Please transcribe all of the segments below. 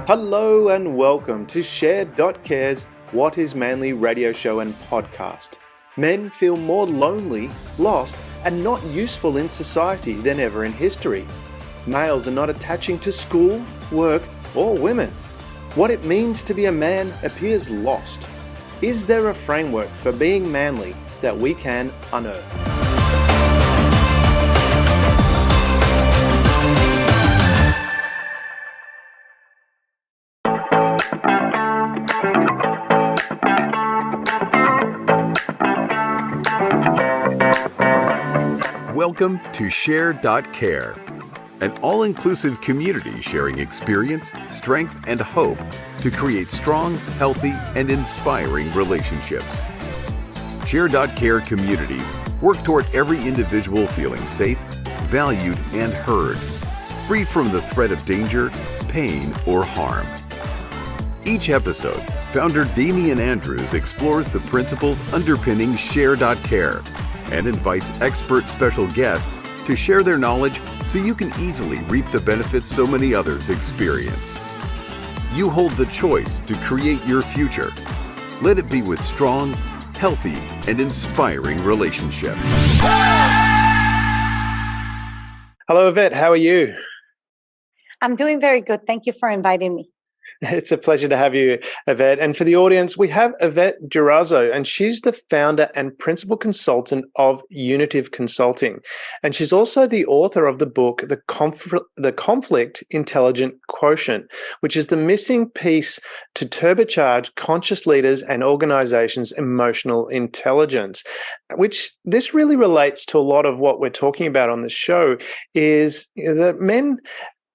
Hello and welcome to Share.care's What is Manly radio show and podcast. Men feel more lonely, lost, and not useful in society than ever in history. Males are not attaching to school, work, or women. What it means to be a man appears lost. Is there a framework for being manly that we can unearth? Welcome to Share.care, an all-inclusive community sharing experience, strength, and hope to create strong, healthy, and inspiring relationships. Share.care communities work toward every individual feeling safe, valued, and heard, free from the threat of danger, pain, or harm. Each episode, founder Damian Andrews explores the principles underpinning Share.care and invites expert special guests to share their knowledge so you can easily reap the benefits so many others experience. You hold the choice to create your future. Let it be with strong, healthy, and inspiring relationships. Hello, Yvette. How are you? I'm doing very good. Thank you for inviting me. It's a pleasure to have you, Yvette. And for the audience, we have Yvette Durazo, and she's the founder and principal consultant of Unitive Consulting. And she's also the author of the book, The Conflict Intelligent Quotient, which is the missing piece to turbocharge conscious leaders and organizations' emotional intelligence, which this really relates to a lot of what we're talking about on the show, is that men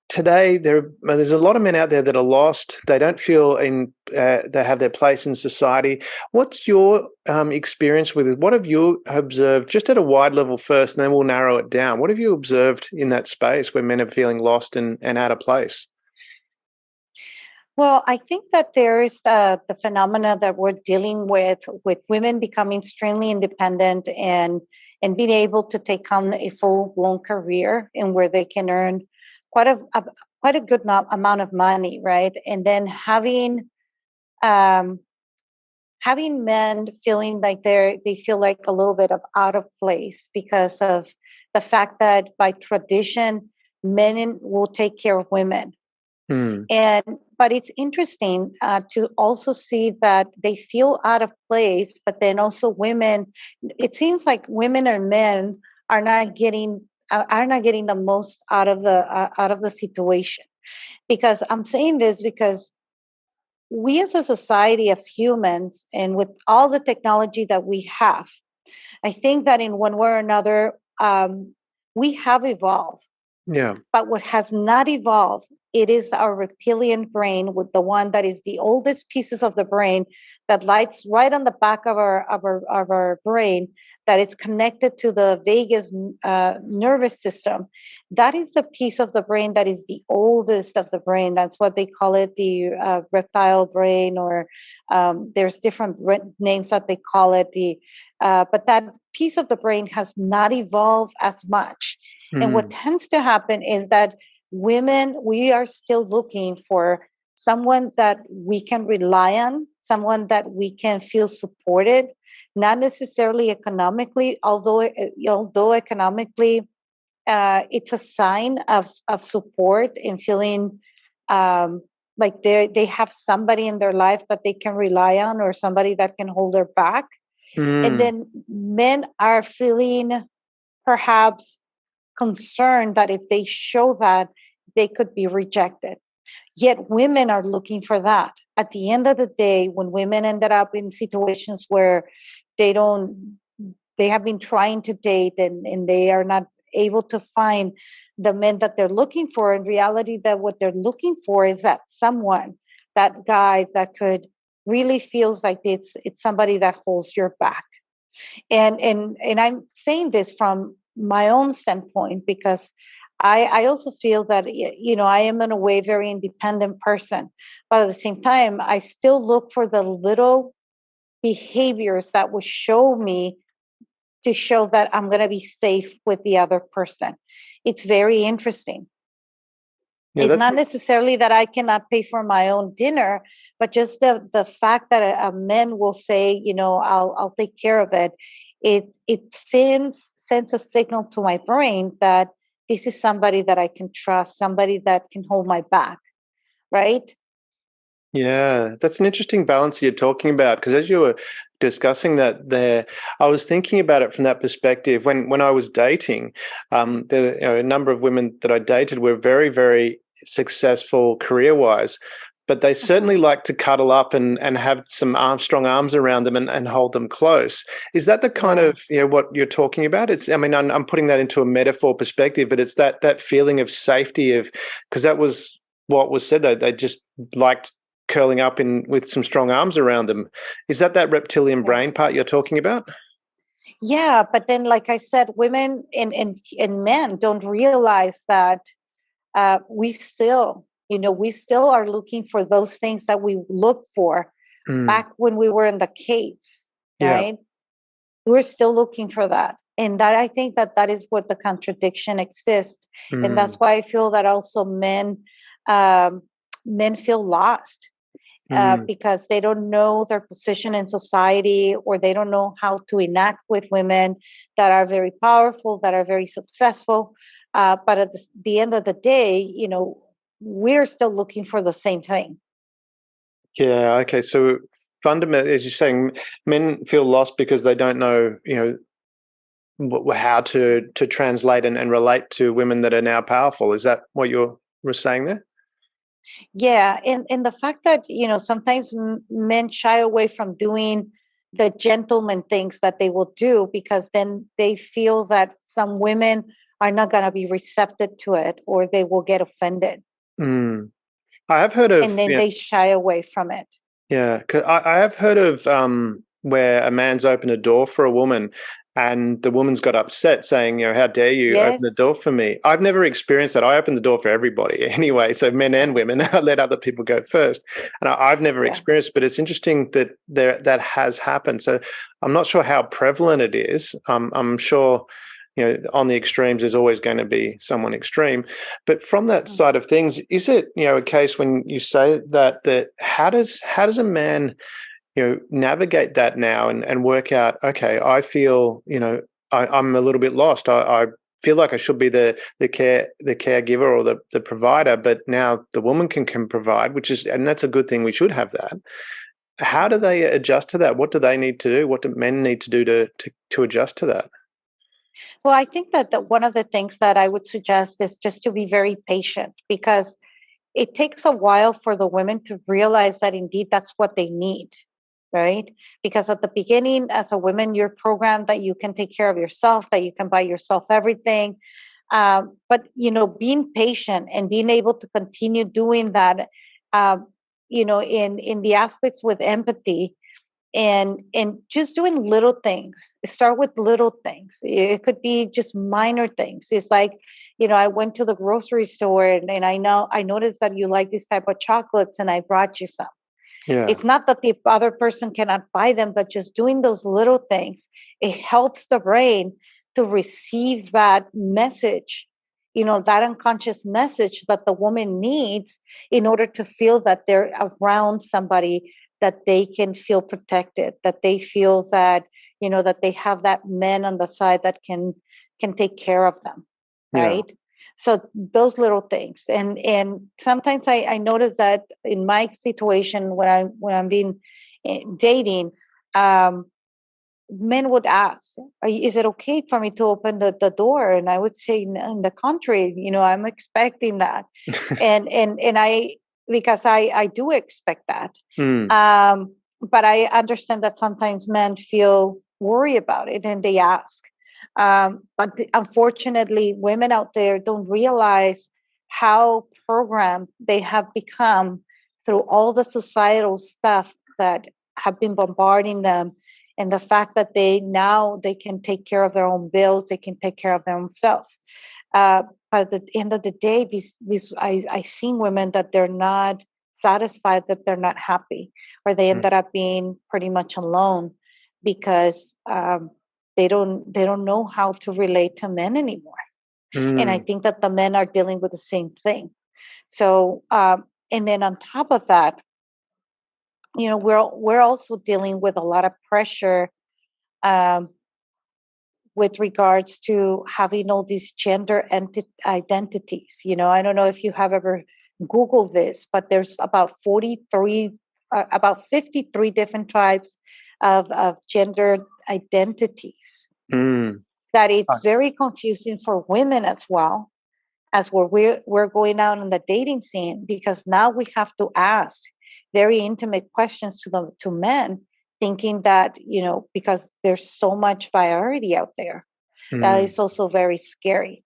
today, there's a lot of men out there that are lost. They don't feel they have their place in society. What's your experience with it? What have you observed, just at a wide level first, and then we'll narrow it down? What have you observed in that space where men are feeling lost and out of place? Well, I think that there is the phenomena that we're dealing with women becoming extremely independent and being able to take on a full-blown career and where they can earn quite a good amount of money, right? And then having men feeling like they feel like a little bit of out of place because of the fact that by tradition, men will take care of women. But it's interesting to also see that they feel out of place, but then also women. It seems like women and men are not getting the most out of the situation. Because I'm saying this because we as a society, as humans, and with all the technology that we have, I think that in one way or another, we have evolved. Yeah. But what has not evolved, it is our reptilian brain, with the one that is the oldest pieces of the brain that lies right on the back of our brain, that is connected to the vagus nervous system. That is the piece of the brain that is the oldest of the brain. That's what they call it, the reptile brain, or there's different names that they call it. But that piece of the brain has not evolved as much. And what tends to happen is that women, we are still looking for someone that we can rely on, someone that we can feel supported, not necessarily economically, although economically it's a sign of support and feeling like they have somebody in their life that they can rely on, or somebody that can hold their back. And then men are feeling perhaps concerned that if they show that, they could be rejected. Yet women are looking for that. At the end of the day, when women ended up in situations where they have been trying to date and they are not able to find the men that they're looking for, in reality, that what they're looking for is that someone, that guy that could really feels like it's somebody that holds your back. And I'm saying this from my own standpoint, because I also feel that, I am in a way very independent person, but at the same time, I still look for the little behaviors that would show me to show that I'm going to be safe with the other person. It's very interesting. Yeah, It's that's not necessarily that I cannot pay for my own dinner, but just the fact that a man will say, I'll take care of it. It sends a signal to my brain that this is somebody that I can trust, somebody that can hold my back, right? Yeah, that's an interesting balance you're talking about, because as you were discussing that there, I was thinking about it from that perspective. When I was dating, a number of women that I dated were very, very successful career-wise, but they certainly like to cuddle up and have some strong arms around them and hold them close. Is that the kind of what you're talking about? I'm putting that into a metaphor perspective, but it's that feeling of safety because that was what was said. They just liked curling up with some strong arms around them. Is that reptilian brain part you're talking about? Yeah, but then, like I said, women and men don't realize that we still are looking for those things that we looked for back when we were in the caves, right? We're still looking for that. And that, I think that is what the contradiction exists. And that's why I feel that also men feel lost. Because they don't know their position in society, or they don't know how to enact with women that are very powerful, that are very successful. But at the end of the day, we're still looking for the same thing. Yeah. Okay. So fundamentally, as you're saying, men feel lost because they don't know, how to translate and relate to women that are now powerful. Is that what you were saying there? Yeah, and the fact that sometimes men shy away from doing the gentleman things that they will do, because then they feel that some women are not going to be receptive to it, or they will get offended. I have heard of, and then they shy away from it. Yeah, 'cause I have heard of where a man's opened a door for a woman, and the woman's got upset, saying, "How dare you open the door for me?" I've never experienced that. I open the door for everybody anyway, so men and women. I let other people go first, and I've never experienced. But it's interesting that that has happened. So I'm not sure how prevalent it is. I'm sure. On the extremes, there's always going to be someone extreme. But from that side of things, is it, a case when you say that how does a man, navigate that now and work out, okay, I feel, I'm a little bit lost. I feel like I should be the caregiver or the provider, but now the woman can provide, and that's a good thing. We should have that. How do they adjust to that? What do they need to do? What do men need to do to adjust to that? Well, I think that one of the things that I would suggest is just to be very patient, because it takes a while for the women to realize that indeed that's what they need, right? Because at the beginning, as a woman, you're programmed that you can take care of yourself, that you can buy yourself everything. But, being patient and being able to continue doing that, in the aspects with empathy, and just doing little things. Start with little things. It could be just minor things. It's like, I went to the grocery store and I noticed that you like this type of chocolates, and I brought you some. Yeah. It's not that the other person cannot buy them, but just doing those little things, it helps the brain to receive that message, that unconscious message that the woman needs in order to feel that they're around somebody, that they can feel protected, that they feel that, that they have that man on the side that can take care of them, right? Yeah. So those little things. And sometimes I notice that in my situation, when I'm being dating, men would ask, is it okay for me to open the door? And I would say, no, on the contrary, I'm expecting that. and I, because I do expect that. But I understand that sometimes men feel worried about it and they ask. But unfortunately, women out there don't realize how programmed they have become through all the societal stuff that have been bombarding them. And the fact that they can take care of their own bills, they can take care of their own selves. But at the end of the day, I seen women that they're not satisfied, that they're not happy, or they ended up being pretty much alone because they don't know how to relate to men anymore. And I think that the men are dealing with the same thing. So, and then on top of that, we're also dealing with a lot of pressure um, with regards to having all these gender identities. I don't know if you have ever Googled this, but there's about 53 different types of gender identities. That it's very confusing for women as well, as we're going out on the dating scene, because now we have to ask very intimate questions to men, thinking that because there's so much variety out there, that is also very scary.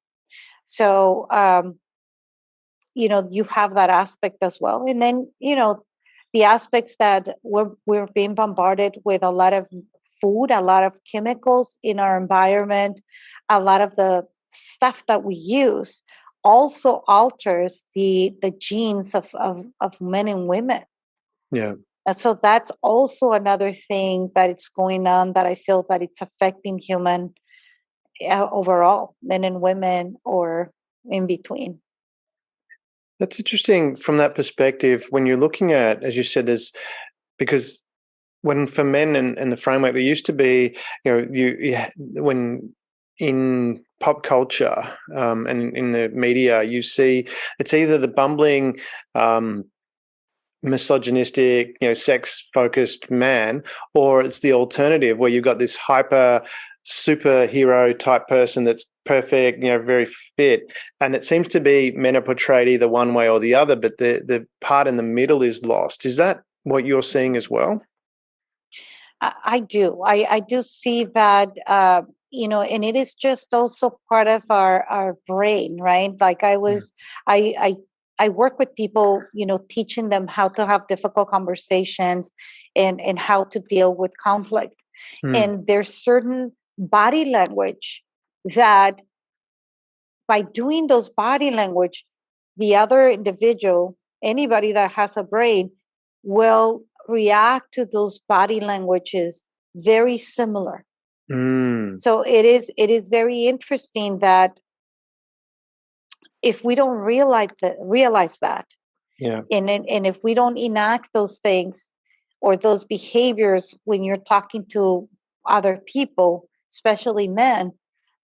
So you have that aspect as well, and then the aspects that we're being bombarded with a lot of food, a lot of chemicals in our environment, a lot of the stuff that we use also alters the genes of men and women. Yeah. And so that's also another thing that it's going on, that I feel that it's affecting human overall, men and women, or in between. That's interesting from that perspective. When you're looking at, as you said, because when for men and the framework, there used to be, when in pop culture and in the media, you see it's either the bumbling, misogynistic, sex-focused man, or it's the alternative where you've got this hyper superhero type person that's perfect, very fit, and it seems to be men are portrayed either one way or the other, but the part in the middle is lost. Is that what you're seeing as well? I do. I do see that, and it is just also part of our brain, right? Like I work with people, teaching them how to have difficult conversations and how to deal with conflict. And there's certain body language that by doing those body language, the other individual, anybody that has a brain, will react to those body languages very similar. So it is very interesting that if we don't realize that, yeah, and if we don't enact those things or those behaviors when you're talking to other people, especially men,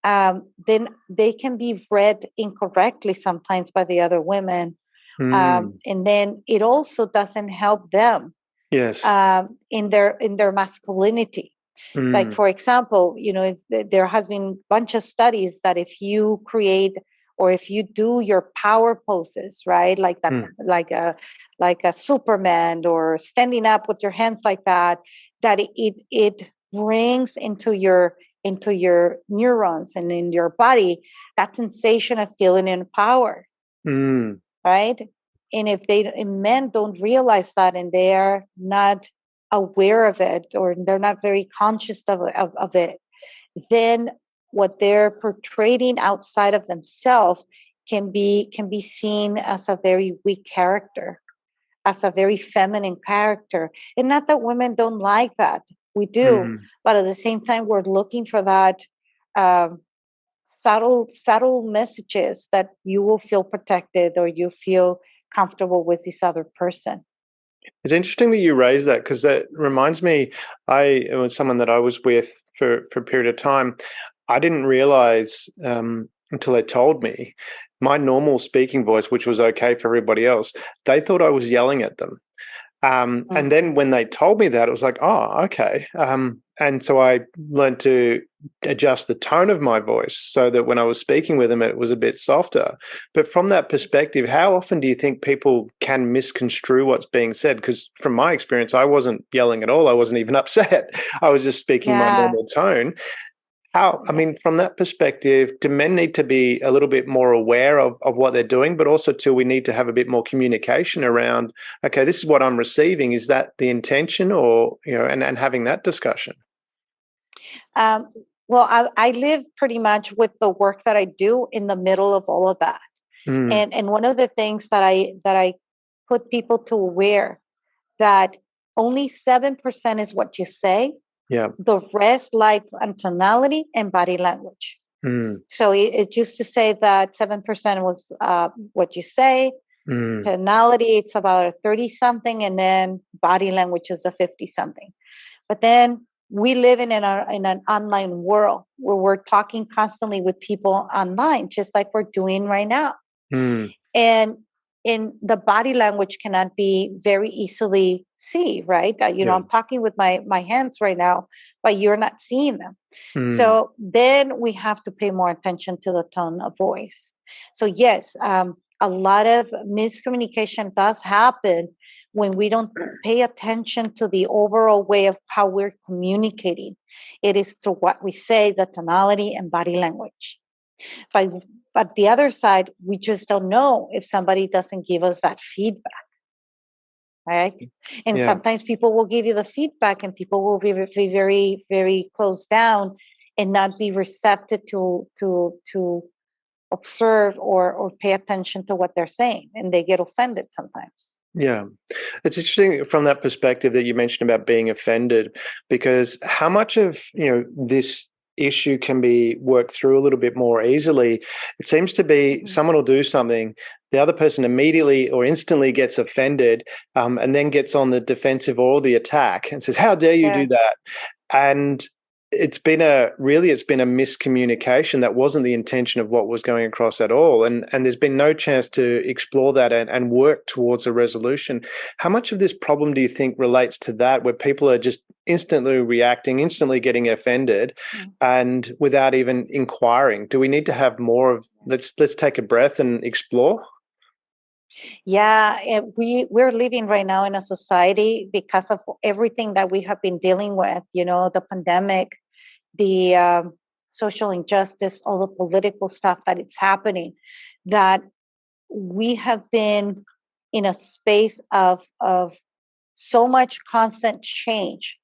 then they can be read incorrectly sometimes by the other women. And then it also doesn't help them yes, in their masculinity. Like, for example, there has been a bunch of studies that if you create or if you do your power poses, right, like that, like a Superman, or standing up with your hands like that it brings into your neurons and in your body that sensation of feeling empowered, right? And if men don't realize that, and they are not aware of it, or they're not very conscious of it, then what they're portraying outside of themselves can be seen as a very weak character, as a very feminine character. And not that women don't like that, we do, but at the same time we're looking for that subtle messages that you will feel protected or you feel comfortable with this other person. It's interesting that you raised that, because that reminds me, it was someone that I was with for a period of time. I didn't realize until they told me my normal speaking voice, which was okay for everybody else, they thought I was yelling at them. And then when they told me that, it was like, oh, okay. And so I learned to adjust the tone of my voice so that when I was speaking with them, it was a bit softer. But from that perspective, how often do you think people can misconstrue what's being said? Because from my experience, I wasn't yelling at all. I wasn't even upset. I was just speaking my normal tone. From that perspective, do men need to be a little bit more aware of what they're doing, but also too, we need to have a bit more communication around, okay, this is what I'm receiving. Is that the intention, or, and having that discussion? Well, I live pretty much with the work that I do in the middle of all of that. And one of the things that I put people to aware, that only 7% is what you say. Yeah. The rest lies on tonality and body language. So it used to say that 7% was what you say, Mm. Tonality, it's about a 30 something, and then body language is a 50 something. But then we live in an online world where we're talking constantly with people online, just like we're doing right now. Mm. And in the body language cannot be very easily see, right? Yeah. I'm talking with my hands right now, but you're not seeing them. Mm. So then we have to pay more attention to the tone of voice. So yes, a lot of miscommunication does happen when we don't pay attention to the overall way of how we're communicating. It is through what we say, the tonality and body language. But the other side, we just don't know if somebody doesn't give us that feedback, right? And Yeah. sometimes people will give you the feedback and people will be very, very closed down and not be receptive to observe or pay attention to what they're saying, and they get offended sometimes. Yeah. It's interesting from that perspective that you mentioned about being offended, because how much of, this issue can be worked through a little bit more easily. It seems to be someone will do something, the other person immediately or instantly gets offended, and then gets on the defensive or the attack and says, "How dare you do that?" And it's been a miscommunication. That wasn't the intention of what was going across at all. And there's been no chance to explore that and work towards a resolution. How much of this problem do you think relates to that, where people are just instantly reacting, instantly getting offended, and without even inquiring? Do we need to have more of let's take a breath and explore? Yeah, we're living right now in a society, because of everything that we have been dealing with, the pandemic, the social injustice, all the political stuff that it's happening, that we have been in a space of so much constant change,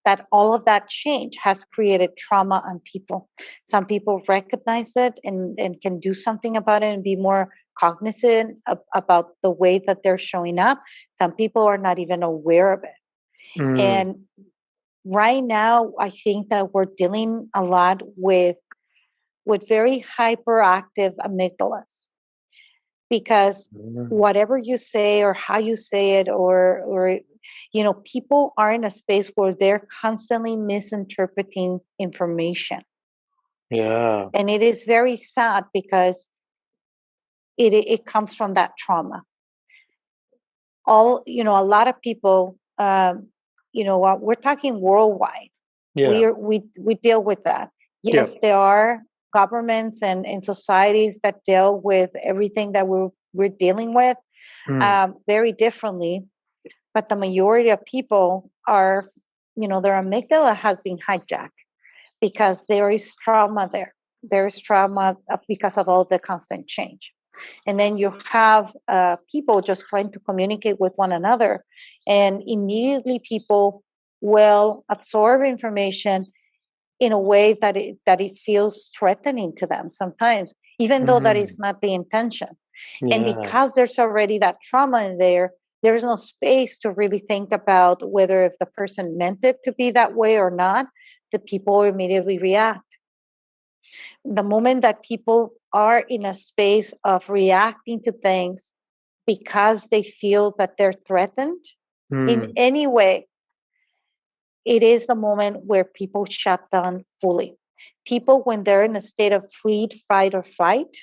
that all of that change has created trauma on people. Some people recognize it and can do something about it and be more cognizant about the way that they're showing up. Some people are not even aware of it. And right now, I think that we're dealing a lot with very hyperactive amygdalas, because whatever you say or how you say it, or people are in a space where they're constantly misinterpreting information. Yeah. And it is very sad, because it comes from that trauma. A lot of people, we're talking worldwide. Yeah. We deal with that. Yes, Yeah. there are governments and societies that deal with everything that we're dealing with very differently. But the majority of people are, their amygdala has been hijacked, because there is trauma there. There is trauma because of all the constant change. And then you have people just trying to communicate with one another, and immediately people will absorb information in a way that it feels threatening to them sometimes, even though that is not the intention. And because there's already that trauma in there, there's no space to really think about whether if the person meant it to be that way or not. The people immediately react. The moment that people are in a space of reacting to things because they feel that they're threatened in any way, it is the moment where people shut down fully. People, when they're in a state of fleet, fight, or fight,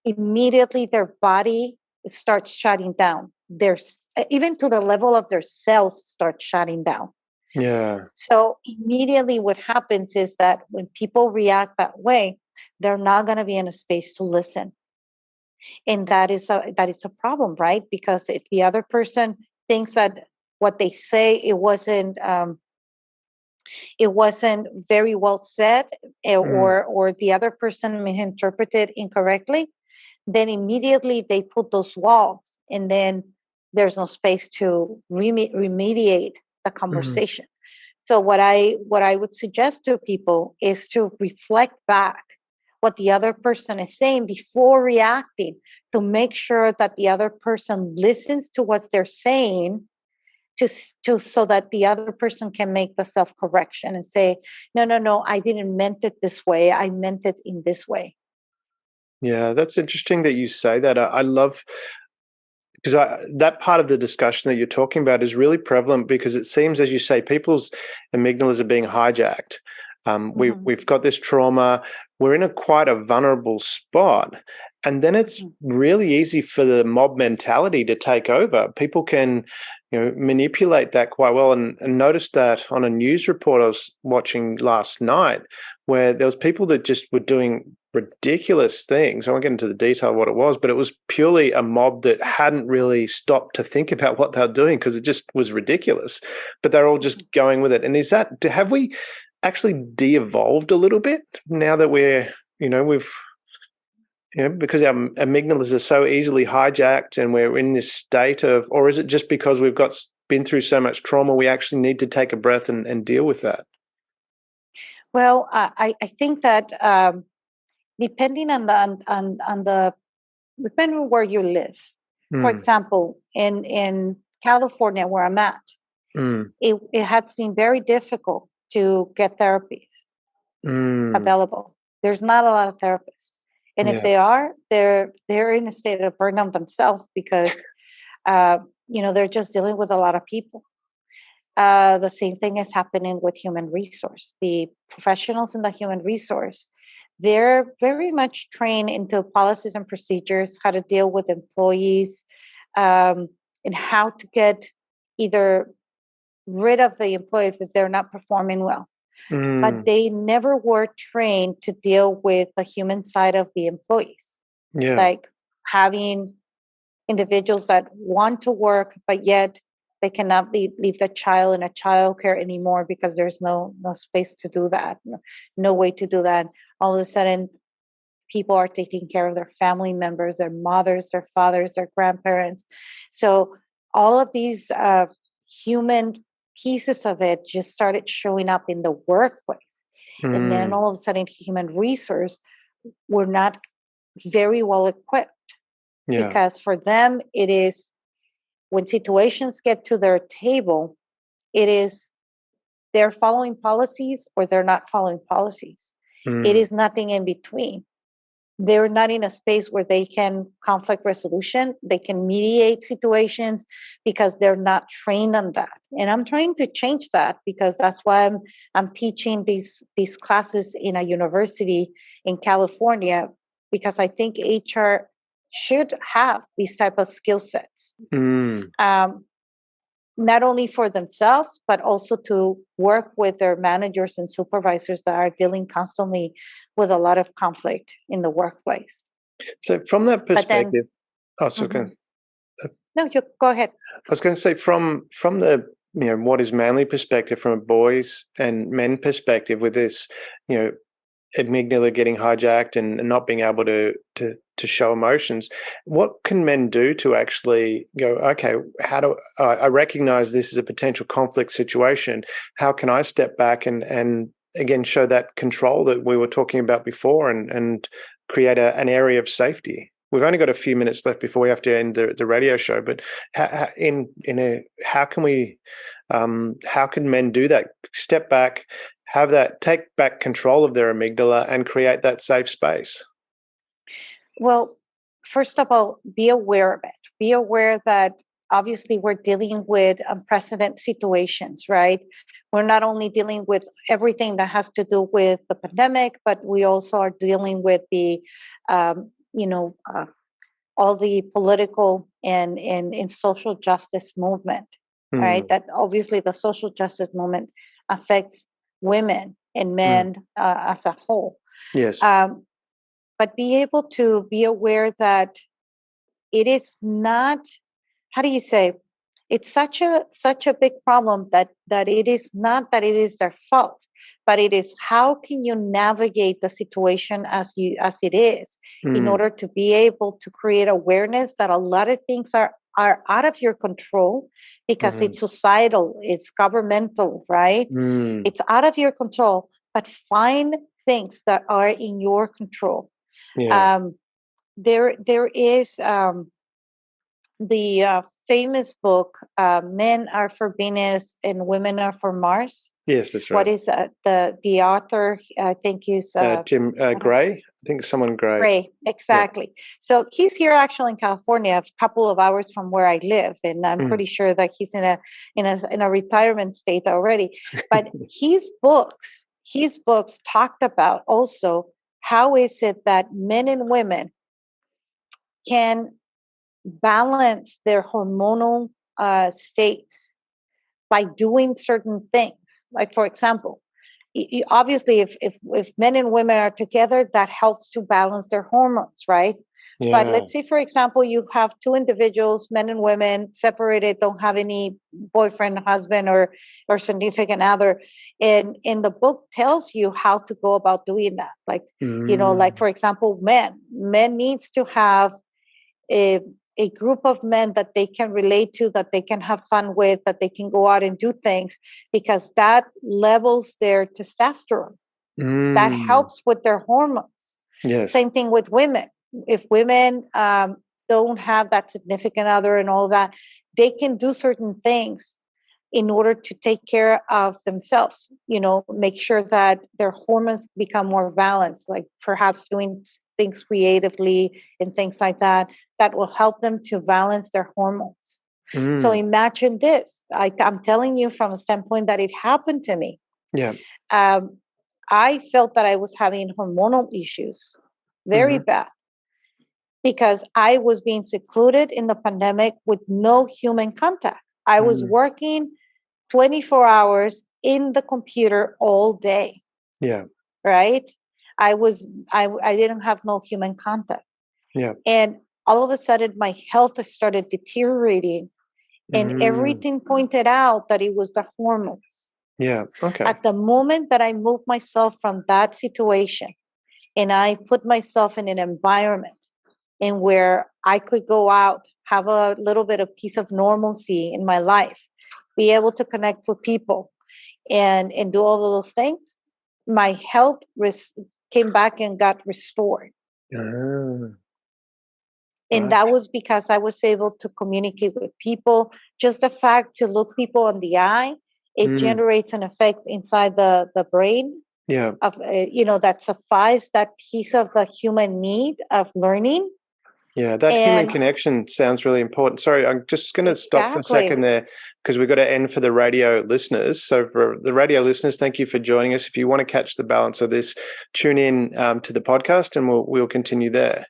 immediately their body starts shutting down. There's even to the level of their cells start shutting down. Yeah. So immediately what happens is that when people react that way, they're not going to be in a space to listen. And that is a problem, right? Because if the other person thinks that what they say, it wasn't very well said, or the other person misinterpreted incorrectly, then immediately they put those walls, and then there's no space to remediate the conversation. So what I would suggest to people is to reflect back what the other person is saying before reacting, to make sure that the other person listens to what they're saying, so that the other person can make the self-correction and say, no, I didn't meant it this way. I meant it in this way. Yeah, that's interesting that you say that. I love because that part of the discussion that you're talking about is really prevalent, because it seems, as you say, people's amygdalas are being hijacked. We've got this trauma. We're in quite a vulnerable spot. And then it's really easy for the mob mentality to take over. People can, manipulate that quite well. And noticed that on a news report I was watching last night, where there was people that just were doing ridiculous things. I won't get into the detail of what it was, but it was purely a mob that hadn't really stopped to think about what they were doing, because it just was ridiculous. But they're all just going with it. And have we actually de-evolved a little bit now that because our amygdalas are so easily hijacked and we're in this state of, or is it just because we've been through so much trauma, we actually need to take a breath and deal with that? Well, I think that depending on where you live, for example, in California where I'm at, it has been very difficult to get therapies available. There's not a lot of therapists. And if they are, they're in a state of burnout themselves, because, they're just dealing with a lot of people. The same thing is happening with human resource. The professionals in the human resource, they're very much trained into policies and procedures, how to deal with employees, and how to get either rid of the employees if they're not performing well. But they never were trained to deal with the human side of the employees. Like having individuals that want to work, but yet they cannot leave the child in a child care anymore because there's no space to do that, no way to do that. All of a sudden, people are taking care of their family members, their mothers, their fathers, their grandparents. So all of these human pieces of it just started showing up in the workplace. And then all of a sudden, human resource were not very well equipped, because for them, it is, when situations get to their table, it is they're following policies or they're not following policies. It is nothing in between. They're not in a space where they can conflict resolution. They can mediate situations because they're not trained on that. And I'm trying to change that, because that's why I'm teaching these classes in a university in California, because I think HR should have these type of skill sets, not only for themselves, but also to work with their managers and supervisors that are dealing constantly with a lot of conflict in the workplace. So from that perspective, No, you go ahead. I was going to say from the what is manly perspective, from a boys and men perspective, with this amygdala getting hijacked and not being able to show emotions, what can men do to actually go, okay, how do I recognize this is a potential conflict situation? How can I step back and again show that control that we were talking about before, and create an area of safety? We've only got a few minutes left before we have to end the radio show, but how can men do that? Step back, take back control of their amygdala and create that safe space. Well, first of all, be aware of it. Be aware that obviously we're dealing with unprecedented situations, right? We're not only dealing with everything that has to do with the pandemic, but we also are dealing with the, all the political and social justice movement, right? That obviously the social justice movement affects women and men as a whole. Yes. But be able to be aware that it is not, how do you say, it's such a big problem that it is not that it is their fault, but it is how can you navigate the situation as it is in order to be able to create awareness that a lot of things are out of your control, because it's societal, it's governmental, right? It's out of your control, but find things that are in your control. There is the famous book, Men Are for Venus and Women Are for Mars. Yes, that's right. What is the author? I think is Jim Gray. I think someone great. Gray, exactly. So he's here actually in California, a couple of hours from where I live, and I'm pretty sure that he's in a retirement state already. But his books talked about also how is it that men and women can balance their hormonal states by doing certain things. Like, for example, obviously, if men and women are together, that helps to balance their hormones, right? Yeah. But let's say, for example, you have two individuals, men and women, separated, don't have any boyfriend, husband, or significant other. And the book tells you how to go about doing that. Like, like, for example, men needs to have a group of men that they can relate to, that they can have fun with, that they can go out and do things, because that levels their testosterone. That helps with their hormones. Yes. Same thing with women. If women don't have that significant other and all that, they can do certain things in order to take care of themselves, make sure that their hormones become more balanced, like perhaps doing things creatively and things like that will help them to balance their hormones. So imagine this. I'm telling you from a standpoint that it happened to me. Yeah. I felt that I was having hormonal issues, very bad, because I was being secluded in the pandemic with no human contact. I was working 24 hours in the computer all day. Yeah. Right? I didn't have no human contact. Yeah. And all of a sudden my health started deteriorating, and everything pointed out that it was the hormones. Yeah. Okay. At the moment that I moved myself from that situation and I put myself in an environment in where I could go out, have a little bit of piece of normalcy in my life, be able to connect with people and do all of those things, my health came back and got restored. And that was because I was able to communicate with people. Just the fact to look people in the eye, it generates an effect inside the brain. Yeah. Of that suffices that piece of the human need of learning. Yeah, that human connection sounds really important. Sorry, I'm just going to stop for a second there, because we've got to end for the radio listeners. So for the radio listeners, thank you for joining us. If you want to catch the balance of this, tune in to the podcast, and we'll continue there.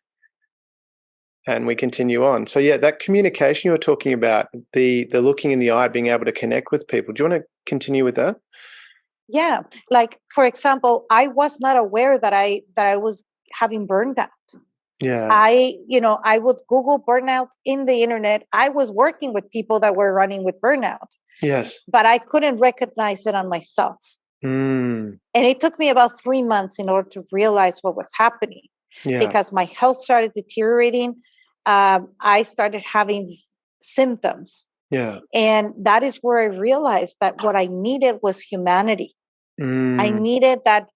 And we continue on. So yeah, that communication you were talking about, the looking in the eye, being able to connect with people. Do you want to continue with that? Yeah, like for example, I was not aware that I was having burnout. Yeah. I would Google burnout in the internet. I was working with people that were running with burnout. Yes. But I couldn't recognize it on myself. And it took me about 3 months in order to realize what was happening. Yeah. Because my health started deteriorating. I started having symptoms. Yeah. And that is where I realized that what I needed was humanity. I needed that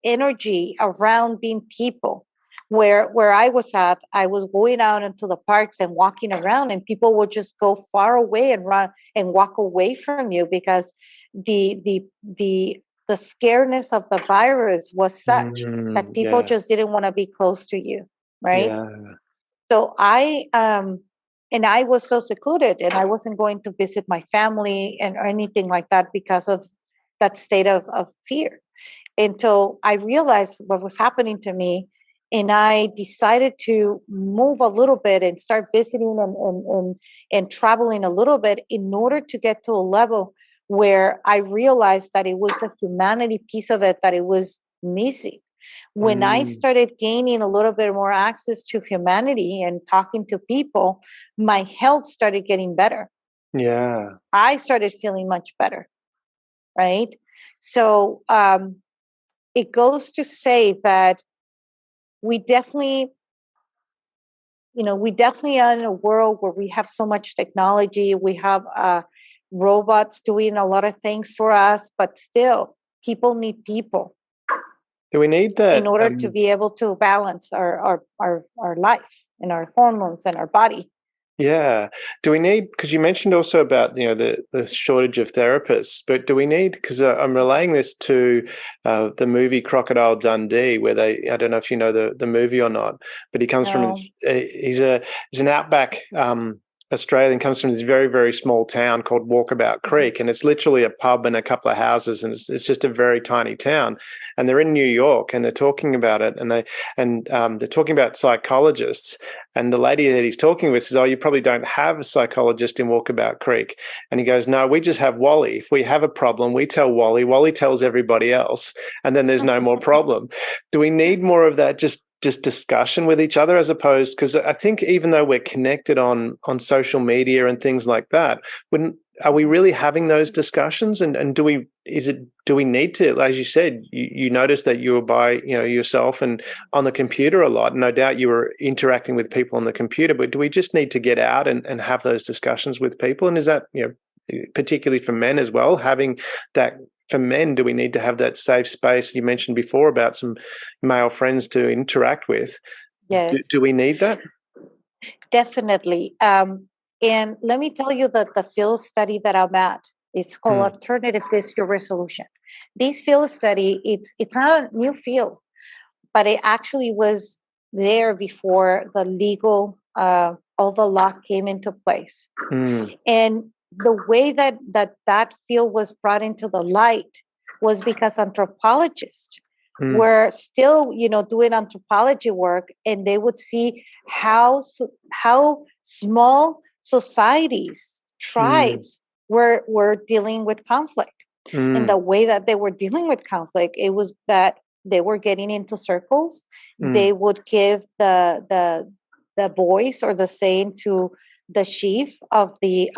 energy around being people. Where I was at, I was going out into the parks and walking around, and people would just go far away and run and walk away from you, because the scareness of the virus was such that people just didn't want to be close to you, right? Yeah. So I was so secluded, and I wasn't going to visit my family or anything like that because of that state of fear. Until I realized what was happening to me, and I decided to move a little bit and start visiting and traveling a little bit in order to get to a level where I realized that it was the humanity piece of it that it was missing. When I started gaining a little bit more access to humanity and talking to people, my health started getting better. Yeah. I started feeling much better, right? So it goes to say that we definitely are in a world where we have so much technology. We have robots doing a lot of things for us, but still, people need people. Do we need that in order to be able to balance our life and our hormones and our body? Yeah. Do we need, because you mentioned also about, the shortage of therapists, but do we need, because I'm relaying this to the movie Crocodile Dundee, where I don't know if you know the movie or not, but he comes from, No. he's an outback Australian, comes from this very, very small town called Walkabout Creek, and it's literally a pub and a couple of houses, and it's just a very tiny town. And they're in New York, and they're talking about it, and they're talking about psychologists. And the lady that he's talking with says, "Oh, you probably don't have a psychologist in Walkabout Creek." And he goes, "No, we just have Wally. If we have a problem, we tell Wally. Wally tells everybody else, and then there's no more problem." Do we need more of that? Just discussion with each other, as opposed, because I think even though we're connected on social media and things like that, are we really having those discussions? And do we need to, as you said, you noticed that you were by yourself and on the computer a lot. No doubt you were interacting with people on the computer, but do we just need to get out and have those discussions with people? And is that, particularly for men as well, having that? For men, do we need to have that safe space you mentioned before about some male friends to interact with? Yes. Do we need that? Definitely. And let me tell you that the field study that I'm at is called alternative dispute resolution. This field study, it's not a new field, but it actually was there before the legal, all the law came into place. And the way that field was brought into the light was because anthropologists were still, doing anthropology work, and they would see how small societies, tribes were dealing with conflict. And the way that they were dealing with conflict, it was that they were getting into circles. They would give the voice or the saying to the chief of the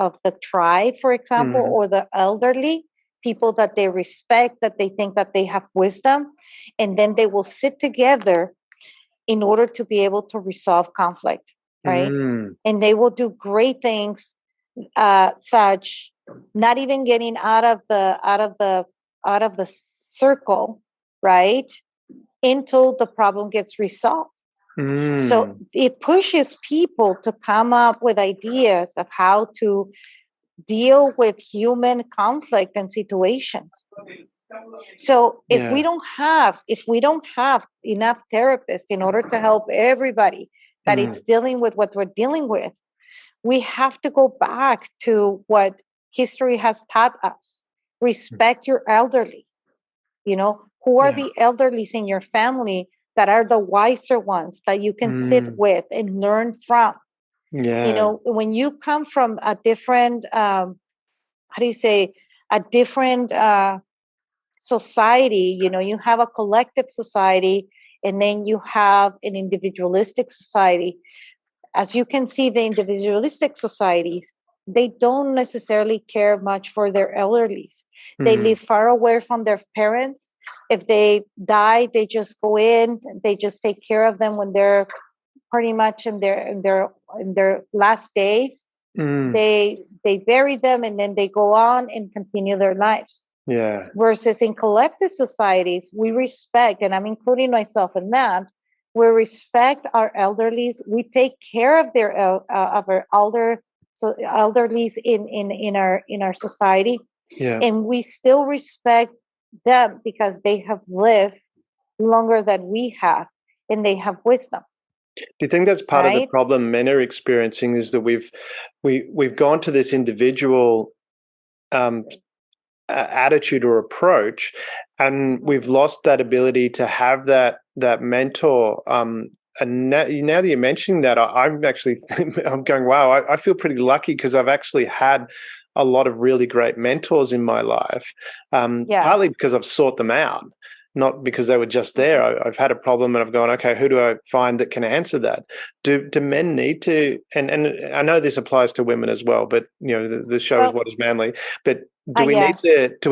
tribe, for example, or the elderly people that they respect, that they think that they have wisdom, and then they will sit together in order to be able to resolve conflict, right? And they will do great things, such not even getting out of the circle, right, until the problem gets resolved. So it pushes people to come up with ideas of how to deal with human conflict and situations. So if we don't have enough therapists in order to help everybody that it's dealing with what we're dealing with, we have to go back to what history has taught us. Respect your elderly. Who are the elderlies in your family that are the wiser ones that you can sit with and learn from? When you come from a different, a different society, you have a collective society, and then you have an individualistic society. As you can see, the individualistic societies, they don't necessarily care much for their elderlies. They live far away from their parents. If they die, they just go in, they just take care of them when they're pretty much in their last days. They bury them, and then they go on and continue their lives. Versus in collective societies, we respect, and I'm including myself in that, we respect our elderlies. We take care of our elderlies in our society, and we still respect them because they have lived longer than we have, and they have wisdom. Do you think that's part of the problem men are experiencing, is that we've gone to this individual attitude or approach, and we've lost that ability to have that mentor? And now that you're mentioning that, I'm actually I'm going, wow, I feel pretty lucky because I've actually had a lot of really great mentors in my life, partly because I've sought them out, not because they were just there. I've had a problem and I've gone, okay, who do I find that can answer that? Do men need to, and I know this applies to women as well, but the show is What is Manly, but do we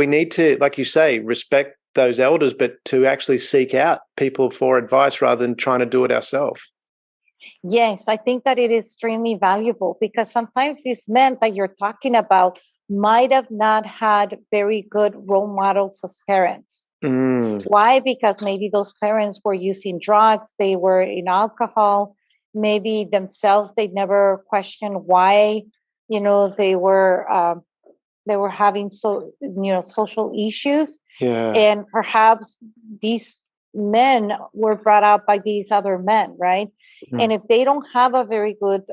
need to, like you say, respect those elders, but to actually seek out people for advice rather than trying to do it ourselves? Yes, I think that it is extremely valuable, because sometimes these men that you're talking about might have not had very good role models as parents. Why? Because maybe those parents were using drugs, they were in alcohol, maybe themselves, they never questioned why, they were having social issues. Yeah. And perhaps these men were brought up by these other men, right? Mm. And if they don't have a very good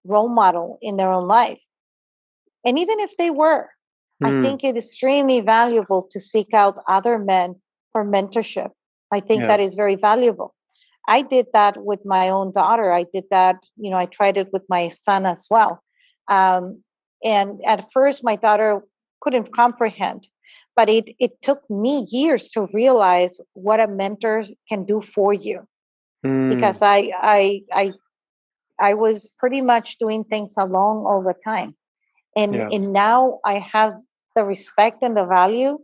role model in their own life, and even if they were, I think it is extremely valuable to seek out other men for mentorship. I think that is very valuable. I did that with my own daughter. I did that, I tried it with my son as well. And at first, my daughter couldn't comprehend, but it took me years to realize what a mentor can do for you, because I was pretty much doing things alone all the time. And now I have the respect and the value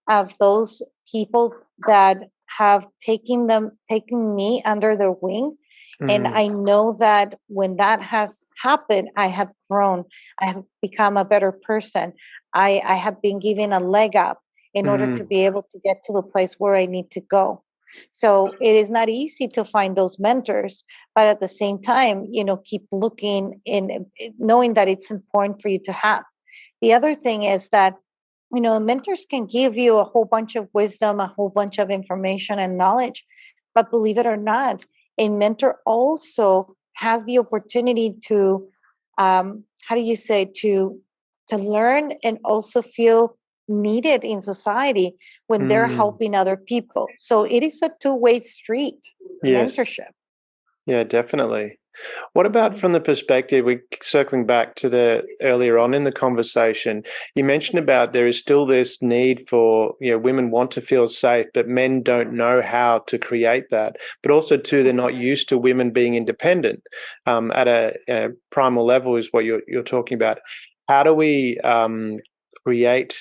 of those people that have taken me under their wing. And I know that when that has happened, I have grown. I have become a better person. I have been given a leg up in order to be able to get to the place where I need to go. So it is not easy to find those mentors, but at the same time, keep looking and knowing that it's important for you to have. The other thing is that, mentors can give you a whole bunch of wisdom, a whole bunch of information and knowledge, but believe it or not, a mentor also has the opportunity to, to learn and also feel needed in society when they're helping other people. So it is a two-way street, mentorship. Yeah, definitely. What about from the perspective, circling back to the earlier on in the conversation, you mentioned about there is still this need for, women want to feel safe, but men don't know how to create that. But also too, they're not used to women being independent at a primal level is what you're talking about. How do we create,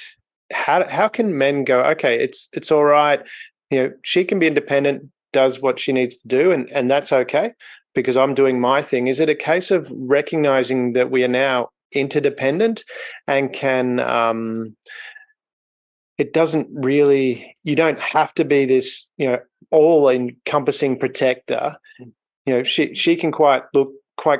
how can men go, okay, it's all right, she can be independent, does what she needs to do, and that's okay, because I'm doing my thing. Is it a case of recognizing that we are now interdependent and can, it doesn't really, you don't have to be this, all-encompassing protector. She can quite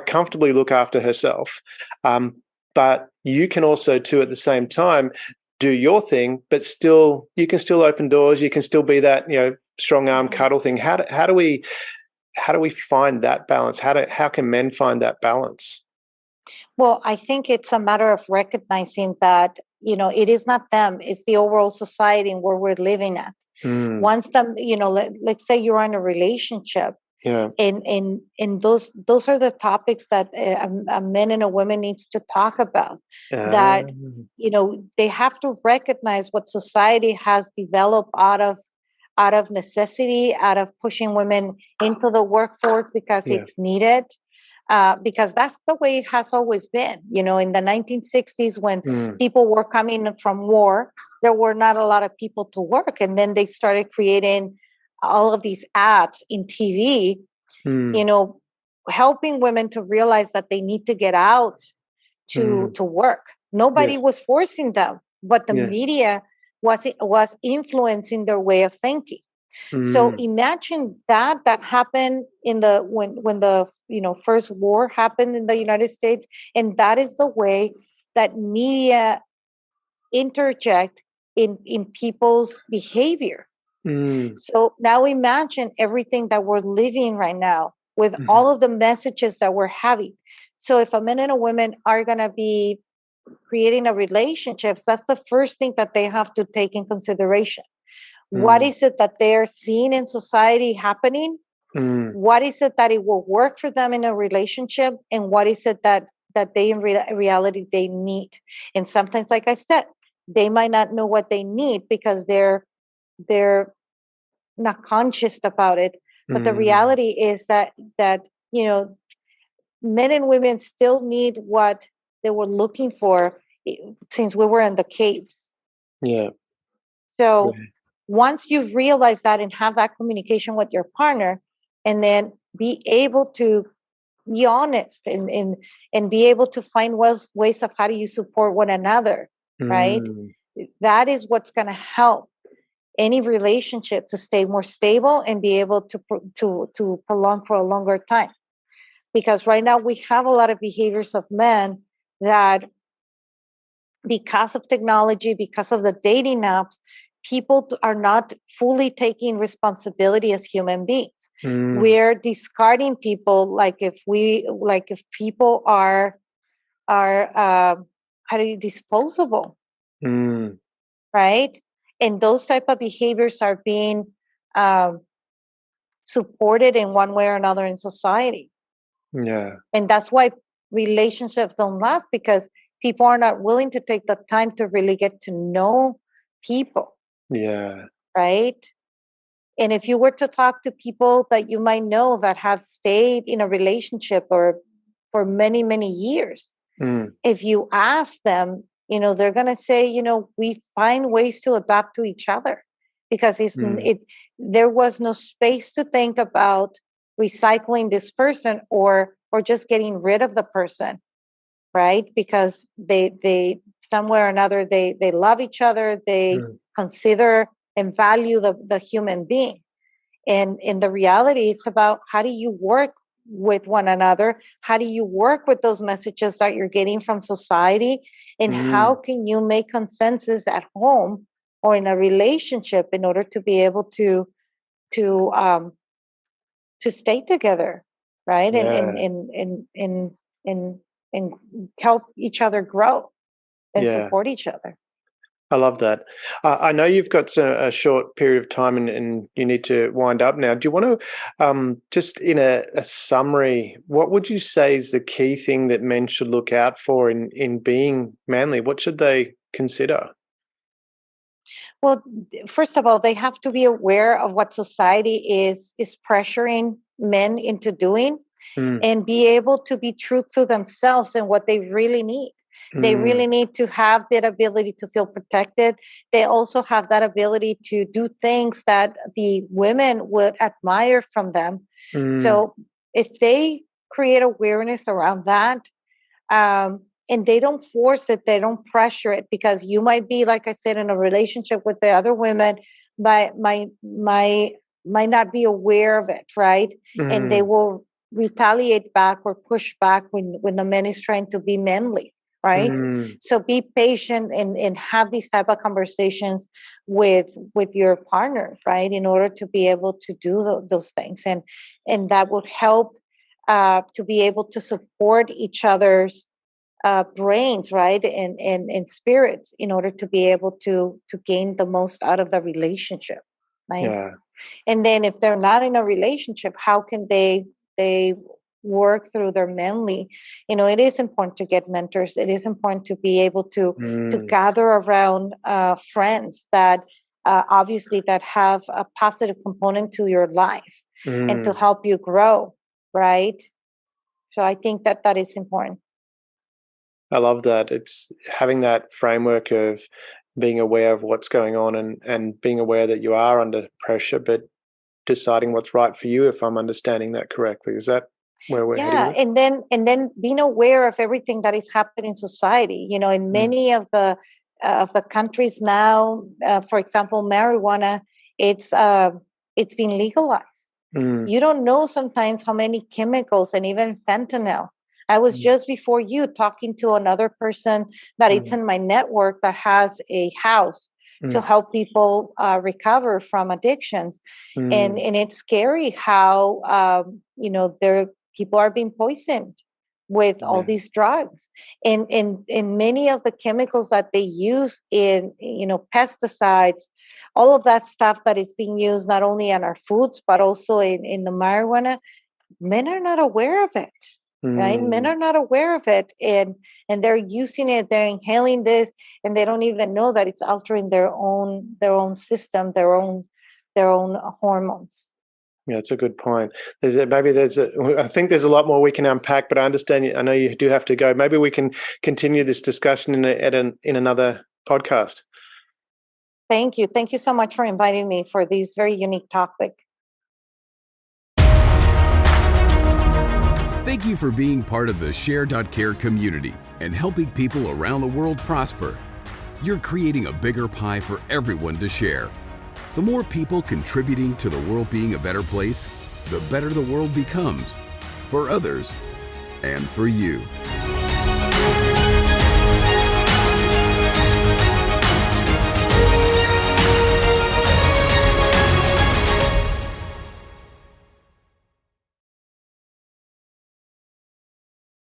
comfortably look after herself. But you can also too, at the same time, do your thing, but still, you can still open doors. You can still be that, strong arm cuddle thing. How do we find that balance? How can men find that balance? Well, I think it's a matter of recognizing that, it is not them, it's the overall society where we're living at. Once them, let's say you're in a relationship. Yeah. And those are the topics that a man and a woman needs to talk about. That, they have to recognize what society has developed out of necessity, out of pushing women into the workforce because it's needed, because that's the way it has always been. In the 1960s, when people were coming from war, there were not a lot of people to work. And then they started creating all of these ads in TV, helping women to realize that they need to get out to work. Nobody was forcing them, but the media was influencing their way of thinking. So imagine that happened when the first war happened in the United States, and that is the way that media interject in people's behavior. So now imagine everything that we're living right now with all of the messages that we're having. So if a man and a woman are going to be creating a relationship, that's the first thing that they have to take in consideration. What is it that they're seeing in society happening? What is it that it will work for them in a relationship? And what is it that they in reality they need? And sometimes, like I said, they might not know what they need because they're not conscious about it. But the reality is that men and women still need what they were looking for since we were in the caves. So once you realize that and have that communication with your partner, and then be able to be honest and be able to find ways of how do you support one another, right? That is what's going to help. any relationship to stay more stable and be able to prolong for a longer time. Because right now we have a lot of behaviors of men that, because of technology, because of the dating apps, people are not fully taking responsibility as human beings. We're discarding people like if people are disposable, right? And those type of behaviors are being supported in one way or another in society. Yeah. And that's why relationships don't last, because people are not willing to take the time to really get to know people. Yeah. Right. And if you were to talk to people that you might know that have stayed in a relationship or for many, many years, if you ask them, they're going to say, we find ways to adapt to each other, because there was no space to think about recycling this person or just getting rid of the person, right? Because they somewhere or another, they love each other, they consider and value the human being. And in the reality, it's about how do you work with one another? How do you work with those messages that you're getting from society? And how can you make consensus at home or in a relationship in order to be able to stay together, right? Yeah. And help each other grow and support each other. I love that. I know you've got a short period of time and you need to wind up now. Do you want to, just in a summary, what would you say is the key thing that men should look out for in being manly? What should they consider? Well, first of all, they have to be aware of what society is pressuring men into doing, and be able to be true to themselves and what they really need. They really need to have that ability to feel protected. They also have that ability to do things that the women would admire from them. So if they create awareness around that, and they don't force it, they don't pressure it, because you might be, like I said, in a relationship with the other women, but might not be aware of it, right? And they will retaliate back or push back when the man is trying to be manly. Right. So be patient and have these type of conversations with your partner, right, in order to be able to do those things, and that would help to be able to support each other's brains, right, and spirits, in order to be able to gain the most out of the relationship, right? Yeah. And then if they're not in a relationship, how can they work through their manly? It is important to get mentors. It is important to be able to gather around friends that obviously that have a positive component to your life and to help you grow, right? So I think that is important. I love that. It's having that framework of being aware of what's going on and being aware that you are under pressure, but deciding what's right for you, if I'm understanding that correctly. Is that where we're heading? And then being aware of everything that is happening in society. In many of the countries now, for example, marijuana, it's been legalized. You don't know sometimes how many chemicals and even fentanyl. I was just before you talking to another person that it's in my network that has a house to help people recover from addictions. And it's scary how, people are being poisoned with all these drugs. And many of the chemicals that they use in, pesticides, all of that stuff that is being used not only in our foods, but also in the marijuana, men are not aware of it. Right? Men are not aware of it, and they're using it, they're inhaling this, and they don't even know that it's altering their own system, their own hormones. Yeah, it's a good point. I think there's a lot more we can unpack, but I understand. I know you do have to go. Maybe we can continue this discussion in another podcast. Thank you so much for inviting me for this very unique topic. Thank you for being part of the Share.Care community and helping people around the world prosper. You're creating a bigger pie for everyone to share. The more people contributing to the world being a better place, the better the world becomes for others and for you.